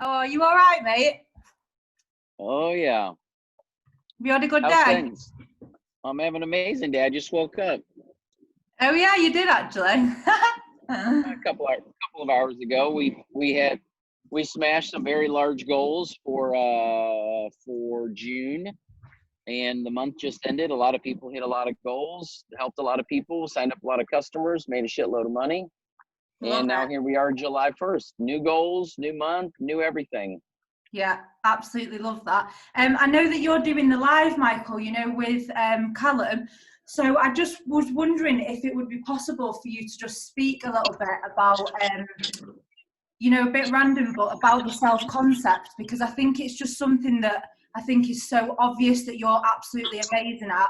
Oh, are you all right, mate? Oh, yeah. Have you had a good How's day? things? I'm having an amazing day. I just woke up Oh, yeah, you did actually. a couple of hours ago. We smashed some very large goals for June, and the month just ended. A lot of people hit a lot of goals, helped a lot of people, signed up a lot of customers, made a shitload of money, Love and now it. here we are, July 1st. New goals, new month, new everything. Yeah, absolutely love that. I know that you're doing the live, Michael, with Callum. So I just was wondering if it would be possible for you to just speak a little bit about, a bit random, but about the self-concept, because I think it's just something that I think is so obvious that you're absolutely amazing at,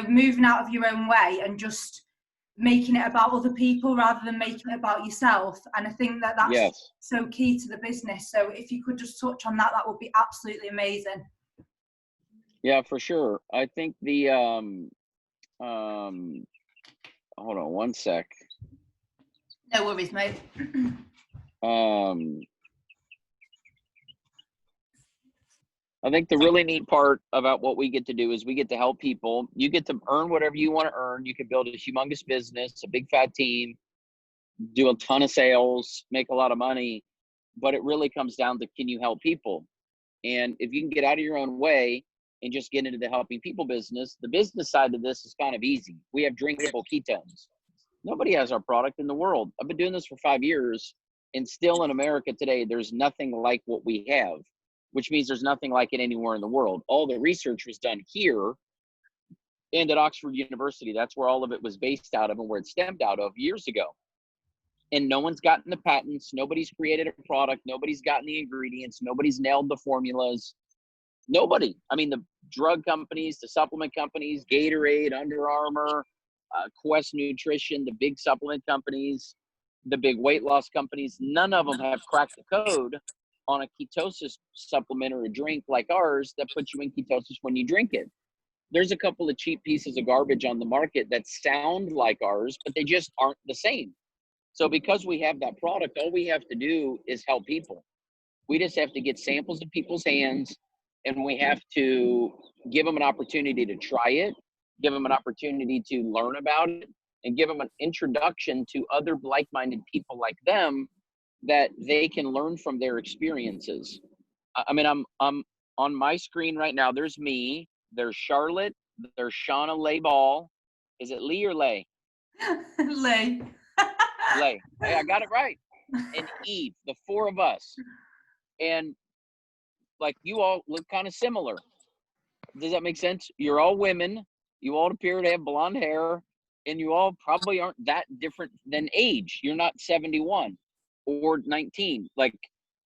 moving out of your own way and just making it about other people rather than making it about yourself. And I think that that's Yes. so key to the business. So if you could just touch on that, that would be absolutely amazing. Yeah, for sure. I think hold on one sec. No worries, mate. Um, I think the really neat part about what we get to do is we get to help people. You get to earn whatever you want to earn. You can build a humongous business, a big fat team, do a ton of sales, make a lot of money, but it really comes down to, can you help people? And if you can get out of your own way and just get into the helping people business, the business side of this is kind of easy. We have drinkable ketones. Nobody has our product in the world. I've been doing this for 5 years, and still in America today, there's nothing like what we have, which means there's nothing like it anywhere in the world. All the research was done here and at Oxford University. That's where all of it was based out of and where it stemmed out of years ago. And no one's gotten the patents. Nobody's created a product. Nobody's gotten the ingredients. Nobody's nailed the formulas. Nobody. I mean, the drug companies, the supplement companies, Gatorade, Under Armour, Quest Nutrition, the big supplement companies, the big weight loss companies, none of them have cracked the code on a ketosis supplement or a drink like ours that puts you in ketosis when you drink it. There's a couple of cheap pieces of garbage on the market that sound like ours, but they just aren't the same. So because we have that product, all we have to do is help people. We just have to get samples in people's hands, and we have to give them an opportunity to try it, give them an opportunity to learn about it, and give them an introduction to other like-minded people like them that they can learn from their experiences. I mean, I'm on my screen right now. There's me. There's Charlotte. There's Shauna Lay Ball. Is it Lee or Lay? Lee. Lay. Hey, I got it right. And Eve, the four of us. And like, you all look kind of similar. Does that make sense? You're all women. You all appear to have blonde hair, and you all probably aren't that different than age. You're not 71 or 19. Like,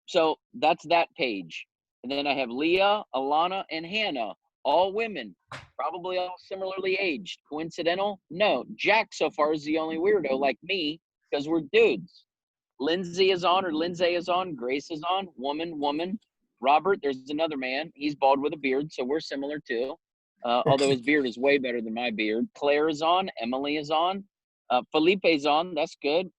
so that's that page. And then I have Leah, Alana, and Hannah, all women, probably all similarly aged. Coincidental? No. Jack so far is the only weirdo like me, because we're dudes. Lindsay is on, or Lindsay is on. Grace is on. Woman. Robert, there's another man. He's bald with a beard, so we're similar too. Although his beard is way better than my beard. Claire is on. Emily is on. Felipe's on. That's good.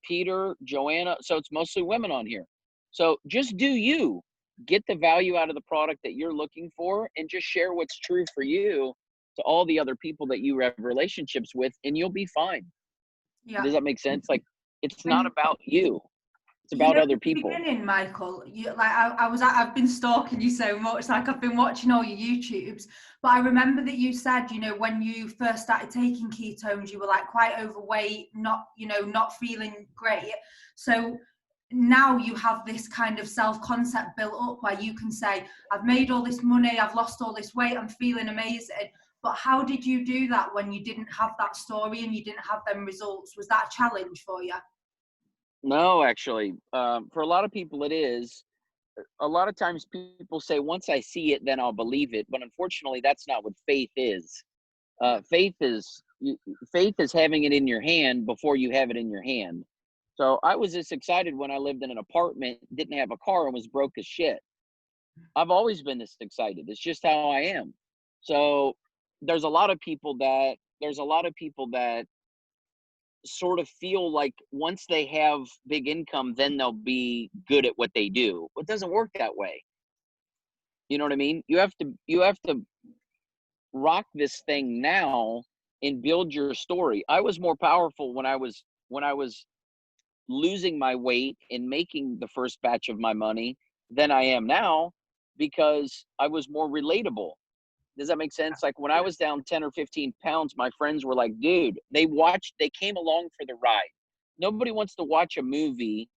Peter, Joanna. So it's mostly women on here. So just do you. Get the value out of the product that you're looking for, and just share what's true for you to all the other people that you have relationships with, and you'll be fine. Yeah. Does that make sense? Like, it's not about you. It's about At other the people. beginning, Michael, I've been stalking you so much, like I've been watching all your YouTubes, but I remember that you said, when you first started taking ketones, you were like quite overweight, not feeling great. So now you have this kind of self-concept built up where you can say, I've made all this money, I've lost all this weight, I'm feeling amazing. But how did you do that when you didn't have that story and you didn't have them results? Was that a challenge for you? No, actually, for a lot of people, it is. A lot of times people say, once I see it, then I'll believe it. But unfortunately, that's not what faith is. Faith is having it in your hand before you have it in your hand. So I was just excited when I lived in an apartment, didn't have a car, and was broke as shit. I've always been this excited. It's just how I am. So there's a lot of people that sort of feel like once they have big income, then they'll be good at what they do. It doesn't work that way. You know what I mean? You have to rock this thing now and build your story. I was more powerful when I was losing my weight and making the first batch of my money than I am now, because I was more relatable. Does that make sense? Like when I was down 10 or 15 pounds, my friends were like, dude, they came along for the ride. Nobody wants to watch a movie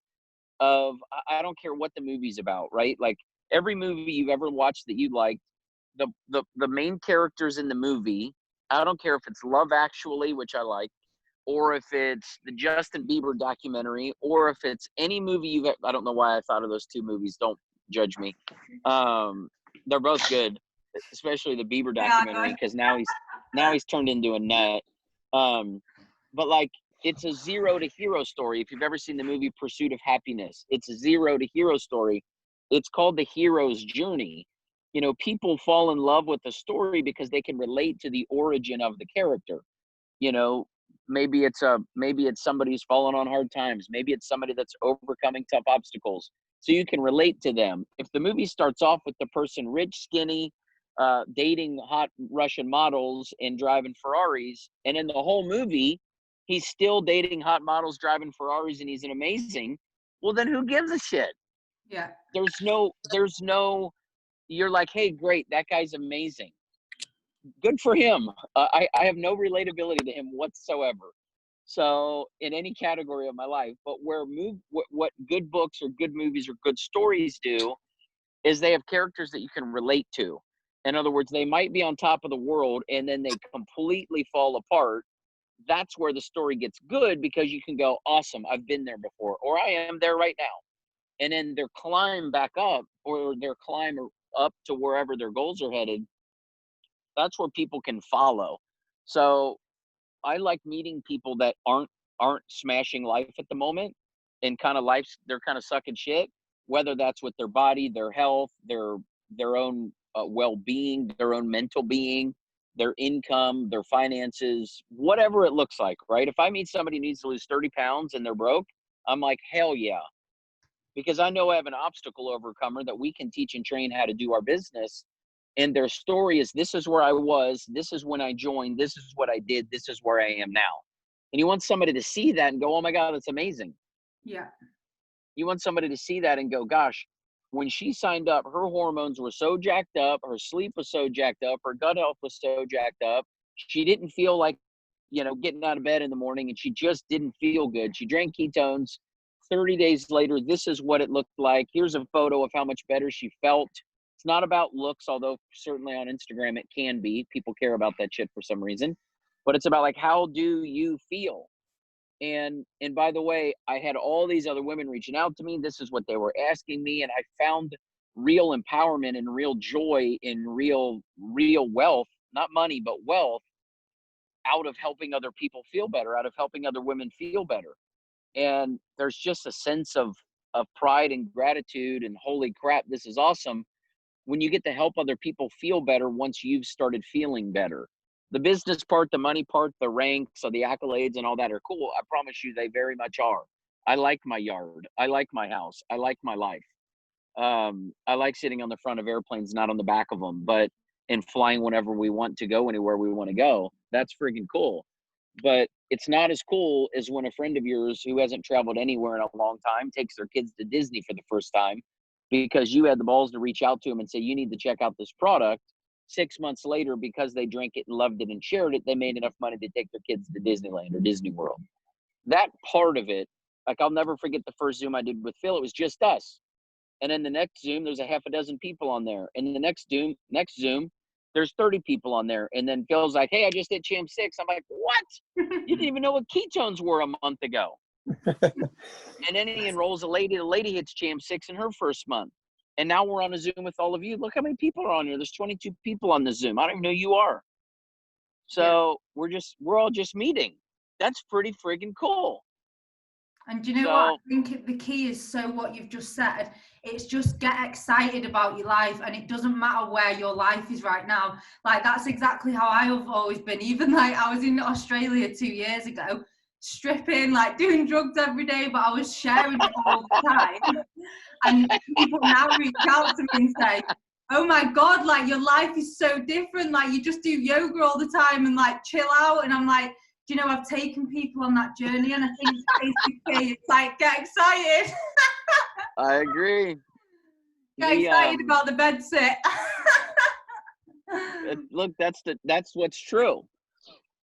of, I don't care what the movie's about, right? Like every movie you've ever watched that you liked, the main characters in the movie, I don't care if it's Love Actually, which I like, or if it's the Justin Bieber documentary, or if it's any movie I don't know why I thought of those two movies. Don't judge me. They're both good, especially the Bieber documentary, because now he's turned into a nut. But like, it's a zero to hero story. If you've ever seen the movie Pursuit of Happiness, it's a zero to hero story. It's called the hero's journey. You know, people fall in love with the story because they can relate to the origin of the character. You know, maybe it's somebody who's fallen on hard times. Maybe it's somebody that's overcoming tough obstacles. So you can relate to them. If the movie starts off with the person rich, skinny, dating hot Russian models and driving Ferraris, and in the whole movie, he's still dating hot models, driving Ferraris, and he's an amazing, well, then who gives a shit? Yeah. There's no, you're like, hey, great, that guy's amazing. Good for him. I have no relatability to him whatsoever. So in any category of my life, but what good books or good movies or good stories do is they have characters that you can relate to. In other words, they might be on top of the world and then they completely fall apart. That's where the story gets good, because you can go, awesome, I've been there before, or I am there right now. And then their climb back up, or their climb up to wherever their goals are headed, that's where people can follow. So I like meeting people that aren't smashing life at the moment, and kind of they're kind of sucking shit, whether that's with their body, their health, their own well-being, their own mental being, their income, their finances, whatever it looks like, right? If I meet somebody who needs to lose 30 pounds and they're broke, I'm like, hell yeah. Because I know I have an obstacle overcomer that we can teach and train how to do our business. And their story is, this is where I was, this is when I joined, this is what I did, this is where I am now. And you want somebody to see that and go, oh my God, that's amazing. Yeah. You want somebody to see that and go, gosh, when she signed up, her hormones were so jacked up, her sleep was so jacked up, her gut health was so jacked up. She didn't feel like, getting out of bed in the morning, and she just didn't feel good. She drank ketones. 30 days later, this is what it looked like. Here's a photo of how much better she felt. It's not about looks, although certainly on Instagram it can be. People care about that shit for some reason. But it's about, like, how do you feel? And by the way, I had all these other women reaching out to me. This is what they were asking me, and I found real empowerment and real joy and real wealth, not money, but wealth, out of helping other people feel better, out of helping other women feel better. And there's just a sense of pride and gratitude and, holy crap, this is awesome, when you get to help other people feel better once you've started feeling better. The business part, the money part, the ranks, or the accolades and all that are cool. I promise you, they very much are. I like my yard. I like my house. I like my life. I like sitting on the front of airplanes, not on the back of them, and flying whenever we want to go, anywhere we want to go. That's freaking cool. But it's not as cool as when a friend of yours who hasn't traveled anywhere in a long time takes their kids to Disney for the first time, because you had the balls to reach out to them and say, you need to check out this product. 6 months later, because they drank it and loved it and shared it, they made enough money to take their kids to Disneyland or Disney World. That part of it, like, I'll never forget the first Zoom I did with Phil. It was just us. And then the next Zoom, there's a half a dozen people on there. And the next Zoom, there's 30 people on there. And then Phil's like, hey, I just did Champ 6. I'm like, what? You didn't even know what ketones were a month ago. And then he enrolls a lady. The lady hits Champ 6 in her first month. And now we're on a Zoom with all of you. Look how many people are on here. There's 22 people on the Zoom. I don't even know who you are. So we're all just meeting. That's pretty friggin' cool. And do you know what? I think the key is, so what you've just said, it's just get excited about your life, and it doesn't matter where your life is right now. Like, that's exactly how I have always been. Even like I was in Australia 2 years ago, stripping, like doing drugs every day, but I was sharing it all the time. And people now reach out to me and say, oh my God, like your life is so different. Like you just do yoga all the time and like chill out. And I'm like, do you know, I've taken people on that journey, and I think basically it's like, get excited. I agree. Get excited about the bed sit. Look, that's what's true.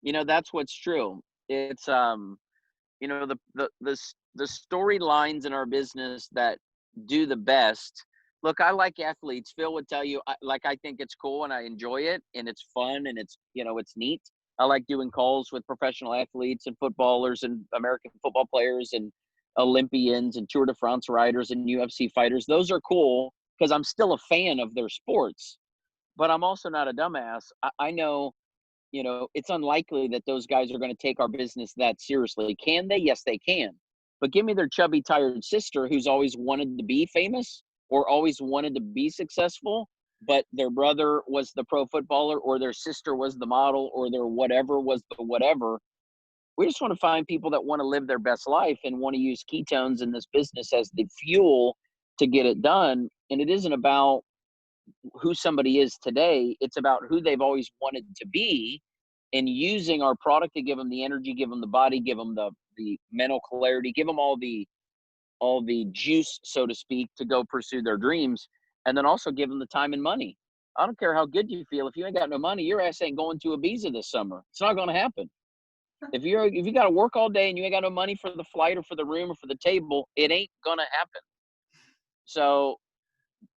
You know, that's what's true. It's you know, the storylines in our business that do the best. Look, I like athletes. Phil would tell you, I think it's cool and I enjoy it and it's fun and it's, you know, it's neat. I like doing calls with professional athletes and footballers and American football players and Olympians and Tour de France riders and UFC fighters. Those are cool because I'm still a fan of their sports, but I'm also not a dumbass. I know, you know, it's unlikely that those guys are going to take our business that seriously. Can they? Yes, they can. But give me their chubby, tired sister who's always wanted to be famous or always wanted to be successful, but their brother was the pro footballer or their sister was the model or their whatever was the whatever. We just want to find people that want to live their best life and want to use ketones in this business as the fuel to get it done. And it isn't about who somebody is today. It's about who they've always wanted to be, and using our product to give them the energy, give them the body, give them the mental clarity, give them all the juice, so to speak, to go pursue their dreams. And then also give them the time and money. I don't care how good you feel. If you ain't got no money, your ass ain't going to Ibiza this summer. It's not going to happen. If you got to work all day and you ain't got no money for the flight or for the room or for the table, it ain't going to happen. So,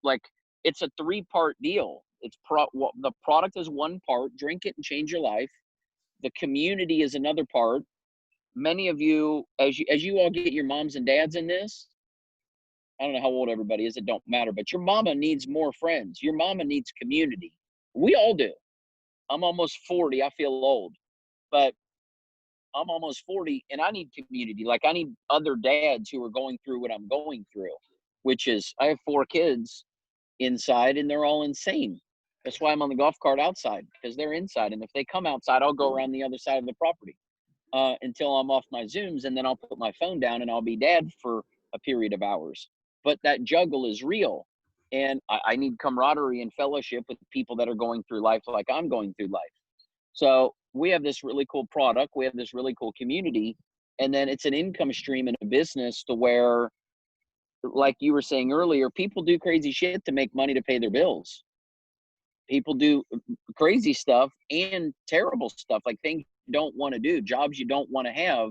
like, it's a 3-part deal. The product is one part. Drink it and change your life. The community is another part. Many of you, as you all get your moms and dads in this, I don't know how old everybody is. It don't matter. But your mama needs more friends. Your mama needs community. We all do. I'm almost 40. I feel old, but I'm almost 40 and I need community. Like I need other dads who are going through what I'm going through, which is I have 4 kids inside and they're all insane. That's why I'm on the golf cart outside, because they're inside. And if they come outside, I'll go around the other side of the property until I'm off my Zooms, and then I'll put my phone down and I'll be dad for a period of hours. But that juggle is real. And I need camaraderie and fellowship with people that are going through life like I'm going through life. So we have this really cool product. We have this really cool community. And then it's an income stream in a business to where, like you were saying earlier, people do crazy shit to make money to pay their bills. People do crazy stuff and terrible stuff, like things you don't want to do, jobs you don't want to have.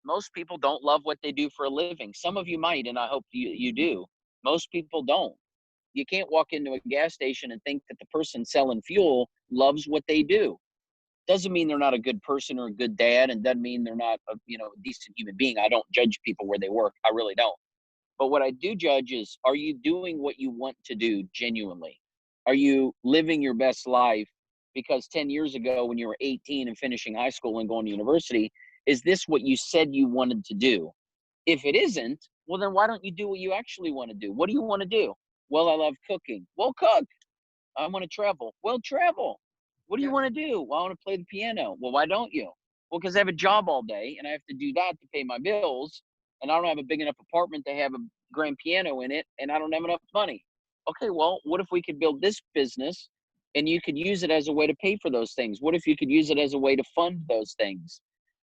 Most people don't love what they do for a living. Some of you might, and I hope you do. Most people don't. You can't walk into a gas station and think that the person selling fuel loves what they do. Doesn't mean they're not a good person or a good dad, and doesn't mean they're not a decent human being. I don't judge people where they work. I really don't. But what I do judge is, are you doing what you want to do genuinely? Are you living your best life? Because 10 years ago, when you were 18 and finishing high school and going to university, is this what you said you wanted to do? If it isn't, well, then why don't you do what you actually want to do? What do you want to do? Well, I love cooking. Well, cook. I want to travel. Well, travel. What do you want to do? Well, I want to play the piano. Well, why don't you? Well, because I have a job all day and I have to do that to pay my bills. And I don't have a big enough apartment to have a grand piano in it, and I don't have enough money. Okay, well, what if we could build this business and you could use it as a way to pay for those things? What if you could use it as a way to fund those things?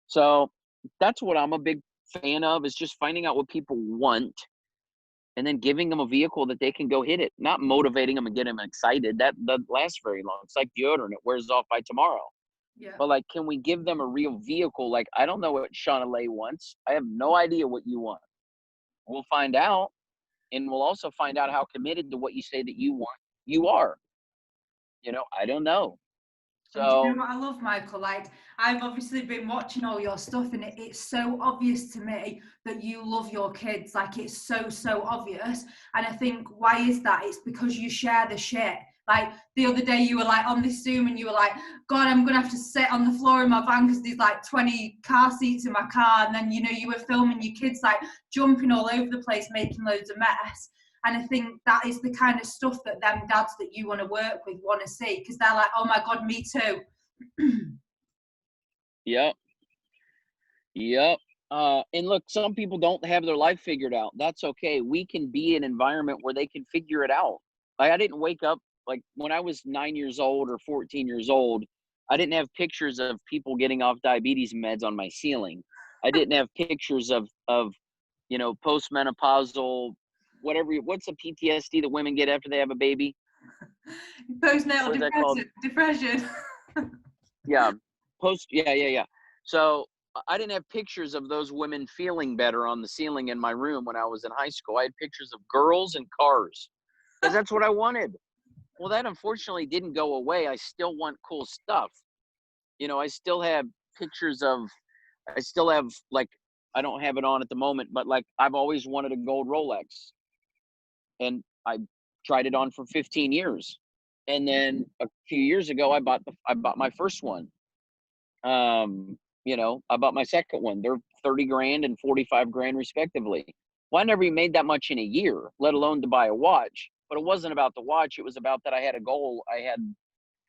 So that's what I'm a big fan of, is just finding out what people want and then giving them a vehicle that they can go hit it, not motivating them and getting them excited. That doesn't last very long. It's like deodorant. It wears off by tomorrow. Yeah. But like, can we give them a real vehicle? Like, I don't know what Shauna Lay wants. I have no idea what you want. We'll find out. And we'll also find out how committed to what you say that you want you are. I don't know. And do you So know what I love, Michael? Like, I've obviously been watching all your stuff, and it's so obvious to me that you love your kids. Like, it's so obvious. And I think, why is that? It's because you share the shit. Like, the other day you were like on this Zoom and you were like, God, I'm going to have to sit on the floor in my van because there's like 20 car seats in my car. And then, you were filming your kids like jumping all over the place, making loads of mess. And I think that is the kind of stuff that them dads that you want to work with want to see, because they're like, oh my God, me too. yeah. Yep. And look, some people don't have their life figured out. That's okay. We can be an environment where they can figure it out. Like, I didn't wake up like when I was 9 years old or 14 years old. I didn't have pictures of people getting off diabetes meds on my ceiling. I didn't have pictures of postmenopausal, whatever. What's the PTSD that women get after they have a baby? Postnatal What is that called? depression. Yeah, yeah. So I didn't have pictures of those women feeling better on the ceiling in my room when I was in high school. I had pictures of girls and cars because that's what I wanted. Well, that unfortunately didn't go away. I still want cool stuff. I still have pictures of, I still have, like, I don't have it on at the moment, but like I've always wanted a gold Rolex, and I tried it on for 15 years. And then a few years ago, I bought my first one. I bought my second one. They're 30 grand and 45 grand respectively. Well, I never even made that much in a year, let alone to buy a watch. But it wasn't about the watch. It was about that I had a goal. I had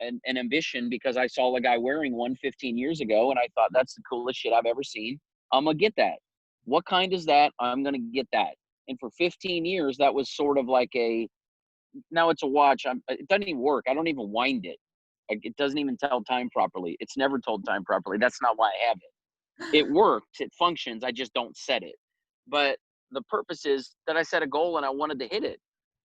an ambition because I saw a guy wearing one 15 years ago, and I thought, that's the coolest shit I've ever seen. I'm going to get that. What kind is that? I'm going to get that. And for 15 years, that was sort of like now it's a watch. It doesn't even work. I don't even wind it. Like, it doesn't even tell time properly. It's never told time properly. That's not why I have it. It works. It functions. I just don't set it. But the purpose is that I set a goal and I wanted to hit it.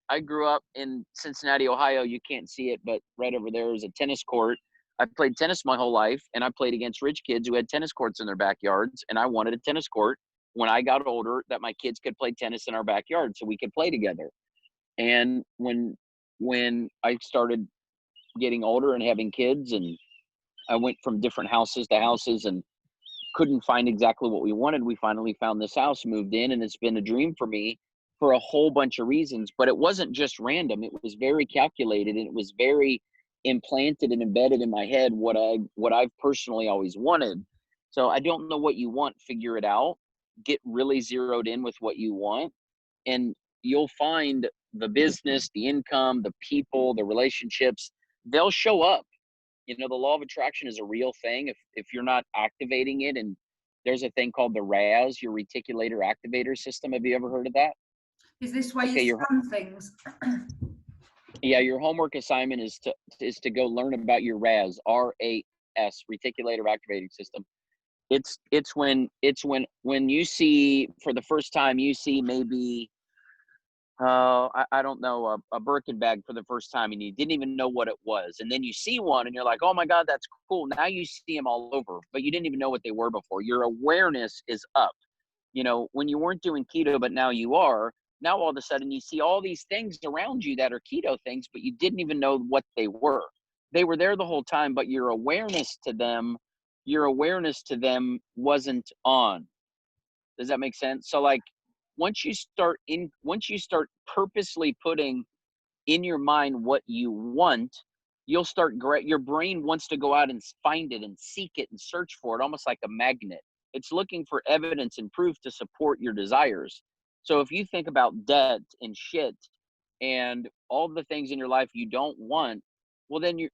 I grew up in Cincinnati, Ohio. You can't see it, but right over there is a tennis court. I played tennis my whole life, and I played against rich kids who had tennis courts in their backyards. And I wanted a tennis court when I got older that my kids could play tennis in our backyard so we could play together. And when I started getting older and having kids, and I went from different houses to houses and couldn't find exactly what we wanted, we finally found this house, moved in, and it's been a dream for me for a whole bunch of reasons. But it wasn't just random. It was very calculated, and it was very implanted and embedded in my head what I've personally always wanted. So I don't know what you want, figure it out, get really zeroed in with what you want, and you'll find the business, the income, the people, the relationships, they'll show up. The law of attraction is a real thing if you're not activating it. And there's a thing called the RAS, your reticular activator system. Have you ever heard of that? Is this where Okay, you scan things? yeah, your homework assignment is to go learn about your RAS, RAS, reticular activating system. It's when you see for the first time, you see maybe I don't know, a Birkin bag for the first time, and you didn't even know what it was. And then you see one and you're like, oh my God, that's cool. Now you see them all over, but you didn't even know what they were before. Your awareness is up. When you weren't doing keto, but now you are, now all of a sudden you see all these things around you that are keto things, but you didn't even know what they were. They were there the whole time, but your awareness to them wasn't on. Does that make sense? So like, once you start purposely putting in your mind what you want, you'll start your brain wants to go out and find it and seek it and search for it, almost like a magnet. It's looking for evidence and proof to support your desires. So if you think about debt and shit and all the things in your life you don't want, well then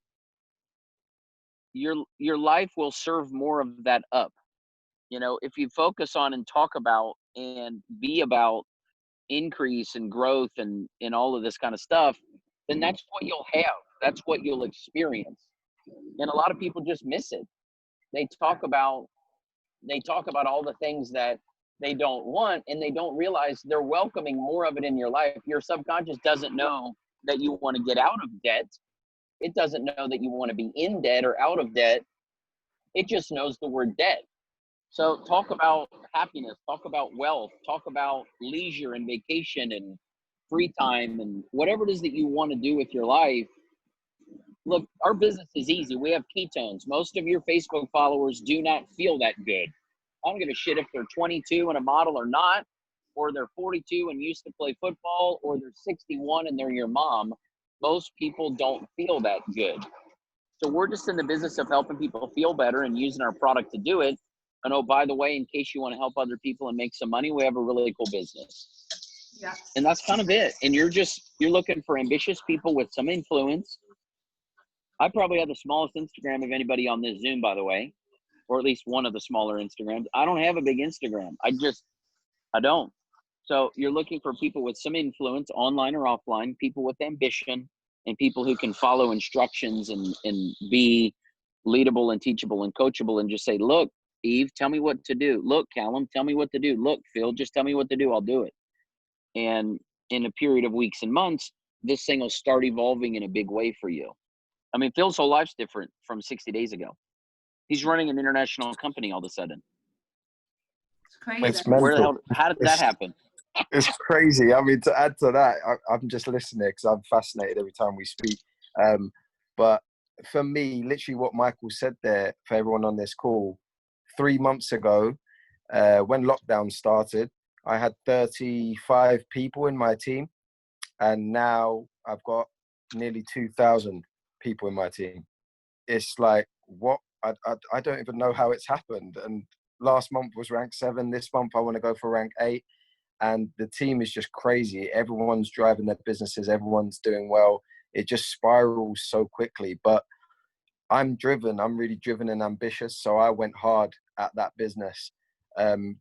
your life will serve more of that up. If you focus on and talk about and be about increase and growth and all of this kind of stuff, then that's what you'll have. That's what you'll experience. And a lot of people just miss it. They talk about all the things that they don't want, and they don't realize they're welcoming more of it in your life. Your subconscious doesn't know that you want to get out of debt. It doesn't know that you want to be in debt or out of debt. It just knows the word debt. So talk about happiness, talk about wealth, talk about leisure and vacation and free time and whatever it is that you want to do with your life. Look, our business is easy. We have ketones. Most of your Facebook followers do not feel that good. I don't give a shit if they're 22 and a model or not, or they're 42 and used to play football, or they're 61 and they're your mom. Most people don't feel that good. So we're just in the business of helping people feel better and using our product to do it. And oh, by the way, in case you want to help other people and make some money, we have a really cool business. Yeah. And that's kind of it. And you're looking for ambitious people with some influence. I probably have the smallest Instagram of anybody on this Zoom, by the way. or at least one of the smaller Instagrams. I don't have a big Instagram. I don't. So you're looking for people with some influence, online or offline, people with ambition, and people who can follow instructions and be leadable and teachable and coachable and just say, look, Eve, tell me what to do. Look, Callum, tell me what to do. Look, Phil, just tell me what to do. I'll do it. And in a period of weeks and months, this thing will start evolving in a big way for you. I mean, Phil's whole life's different from 60 days ago. He's running an international company all of a sudden. It's crazy. It's mental. Where the hell, how did that happen? It's crazy. I mean, to add to that, I'm just listening because I'm fascinated every time we speak. But for me, literally what Michael said there, for everyone on this call, 3 months ago, when lockdown started, I had 35 people in my team. And now I've got nearly 2,000 people in my team. It's like, what? I don't even know how it's happened. And last month was rank 7. This month I want to go for rank 8. And the team is just crazy. Everyone's driving their businesses. Everyone's doing well. It just spirals so quickly. But I'm driven. I'm really driven and ambitious. So I went hard at that business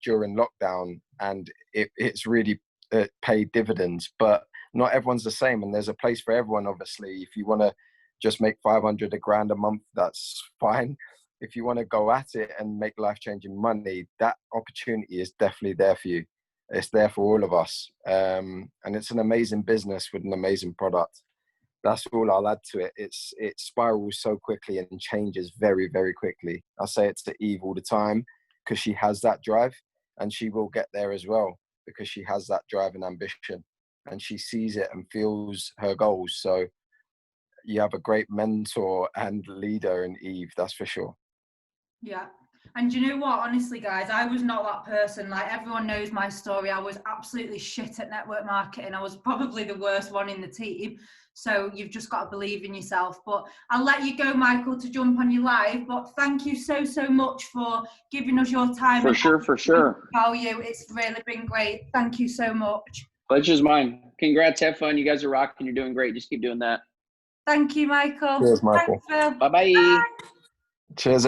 during lockdown. And it's really paid dividends. But not everyone's the same. And there's a place for everyone, obviously. If you want to just make 500 $1,000 a month, that's fine. If you want to go at it and make life-changing money, that opportunity is definitely there for you. It's there for all of us. And it's an amazing business with an amazing product. That's all I'll add to it. It spirals so quickly and changes very, very quickly. I say it to Eve all the time because she has that drive, and she will get there as well because she has that drive and ambition, and she sees it and feels her goals. So you have a great mentor and leader in Eve, that's for sure. Yeah. And you know what? Honestly, guys, I was not that person. Like, everyone knows my story. I was absolutely shit at network marketing. I was probably the worst one in the team. So you've just got to believe in yourself. But I'll let you go, Michael, to jump on your live. But thank you so much for giving us your time. For sure. Value. It's really been great. Thank you so much. Pleasure's mine. Congrats. Have fun. You guys are rocking. You're doing great. Just keep doing that. Thank you, Michael. Cheers, Michael. Thanks, Phil. Bye-bye. Bye. Cheers.